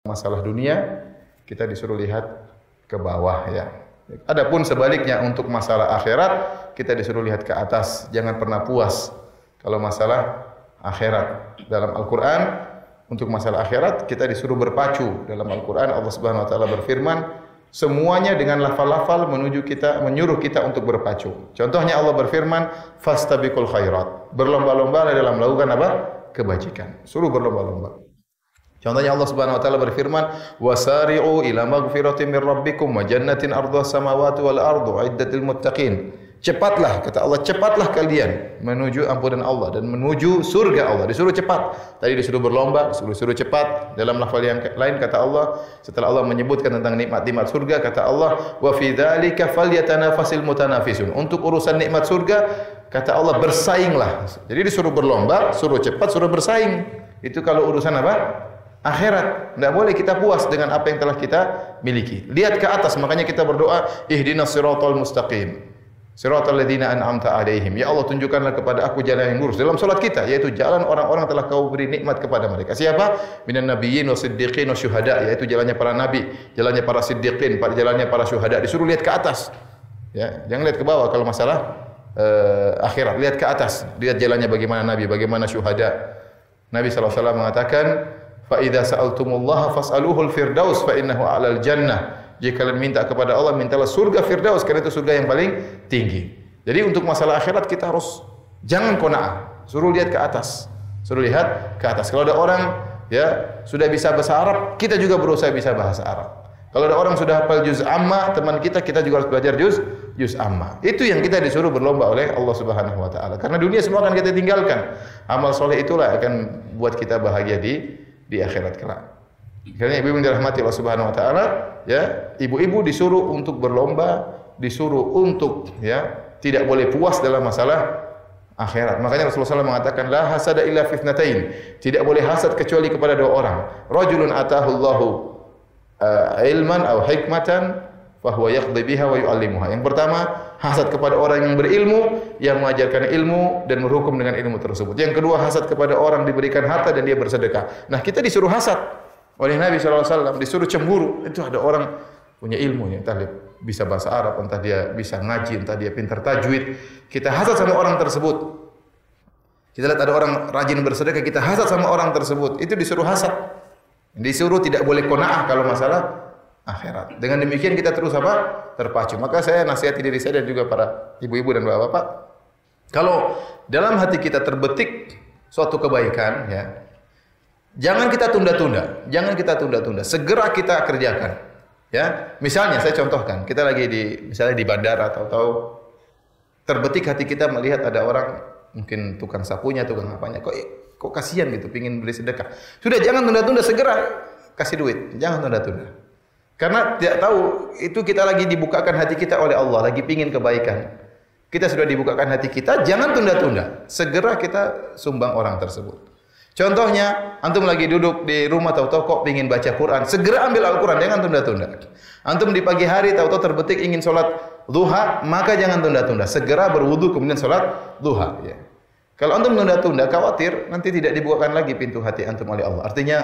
masalah dunia, kita disuruh lihat ke bawah ya. Adapun sebaliknya untuk masalah akhirat, kita disuruh lihat ke atas. Jangan pernah puas kalau masalah akhirat. Dalam Al-Qur'an untuk masalah akhirat kita disuruh berpacu. Dalam Al-Qur'an Allah Subhanahu wa taala berfirman, semuanya dengan lafal-lafal menyuruh kita untuk berpacu. Contohnya Allah berfirman, fastabiqul khairat. Berlomba-lomba dalam melakukan apa? Kebajikan. Suruh berlomba-lomba. Contohnya Allah Subhanahu wa taala berfirman, wasari'u ila maghfiratin mir rabbikum wa jannatin ardhuha samawati wal ardu iddatil muttaqin. Cepatlah, kata Allah, cepatlah kalian menuju ampunan Allah dan menuju surga Allah. Disuruh cepat. Tadi disuruh berlomba, disuruh cepat. Dalam lafal yang lain kata Allah, setelah Allah menyebutkan tentang nikmat-nikmat surga, kata Allah, wa fi dzalika falyatanafasil mutanafisun. Untuk urusan nikmat surga, kata Allah, bersainglah. Jadi disuruh berlomba, suruh cepat, suruh bersaing. Itu kalau urusan apa? Akhirat. Tidak boleh kita puas dengan apa yang telah kita miliki. Lihat ke atas, makanya kita berdoa, ihdinas siratal mustaqim. Siratal ladzina an'amta 'alaihim. Ya Allah, tunjukkanlah kepada aku jalan yang lurus dalam salat kita, yaitu jalan orang-orang telah Kau beri nikmat kepada mereka. Siapa? Minan nabiyyin wasiddiqin wasyuhada, yaitu jalannya para nabi, jalannya para siddiqin, jalannya para syuhada. Disuruh lihat ke atas. Ya, jangan lihat ke bawah kalau masalah akhirat. Lihat ke atas, lihat jalannya bagaimana nabi, bagaimana syuhada. Nabi sallallahu alaihi wasallam mengatakan, fa idza sa'altumullaha fas'aluhul firdaus fa innahu 'alal jannah. Jika kalian minta kepada Allah, mintalah surga firdaus, karena itu surga yang paling tinggi. Jadi untuk masalah akhirat kita harus jangan qanaah. Suruh lihat ke atas. Suruh lihat ke atas. Kalau ada orang ya sudah bisa bahasa Arab, kita juga berusaha bisa bahasa Arab. Kalau ada orang sudah hafal juz amma, teman kita juga harus belajar juz amma. Itu yang kita disuruh berlomba oleh Allah Subhanahu wa taala. Karena dunia semua akan kita tinggalkan. Amal soleh itulah akan buat kita bahagia di akhirat kelak. Karena ibu-ibu yang dirahmati Allah Subhanahu wa taala, ya, ibu-ibu disuruh untuk berlomba, disuruh untuk ya tidak boleh puas dalam masalah akhirat. Makanya Rasulullah SAW mengatakan la hasada illa fitnatain. Tidak boleh hasad kecuali kepada dua orang. Rajulun atahullahu ilman aw hikmatan fa huwa yaqdi biha wa yu'allimuha. Yang pertama, hasad kepada orang yang berilmu, yang mengajarkan ilmu dan berhukum dengan ilmu tersebut. Yang kedua, hasad kepada orang diberikan harta dan dia bersedekah. Nah, kita disuruh hasad oleh Nabi SAW, disuruh cemburu. Itu ada orang punya ilmu, entah dia bisa bahasa Arab, entah dia bisa ngaji, entah dia pintar tajwid. Kita hasad sama orang tersebut. Kita lihat ada orang rajin bersedekah, kita hasad sama orang tersebut. Itu disuruh hasad. Disuruh tidak boleh qanaah kalau masalah akhirat. Dengan demikian kita terus apa? Terpacu. Maka saya nasihati diri saya dan juga para ibu-ibu dan bapak-bapak, kalau dalam hati kita terbetik suatu kebaikan, ya, jangan kita tunda-tunda, jangan kita tunda-tunda. Segera kita kerjakan. Ya, misalnya saya contohkan, kita lagi misalnya di bandara, tahu-tahu terbetik hati kita melihat ada orang mungkin tukang sapunya, tukang apanya, kok kasihan gitu, pingin beli sedekah. Sudah, jangan tunda-tunda, segera kasih duit, jangan tunda-tunda. Karena tidak tahu itu kita lagi dibukakan hati kita oleh Allah, lagi pingin kebaikan. Kita sudah dibukakan hati kita, jangan tunda-tunda, segera kita sumbang orang tersebut. Contohnya, antum lagi duduk di rumah, tahu-tahu kok pingin baca Quran, segera ambil Al-Quran, jangan tunda-tunda. Antum di pagi hari tahu-tahu terbetik ingin sholat duha, maka jangan tunda-tunda, segera berwudu kemudian sholat duha. Ya. Kalau antum tunda-tunda, khawatir nanti tidak dibukakan lagi pintu hati antum oleh Allah. Artinya,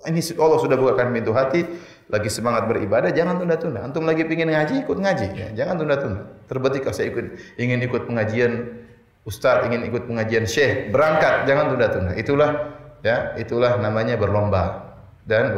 ini Allah sudah bukakan pintu hati, lagi semangat beribadah, jangan tunda-tunda. Antum lagi pingin ngaji, ikut ngaji, ya. Jangan tunda-tunda. Terbetik kalau saya ingin ikut pengajian Ustaz, ingin ikut pengajian Syekh, berangkat, jangan tunda-tunda. Itulah namanya berlomba dan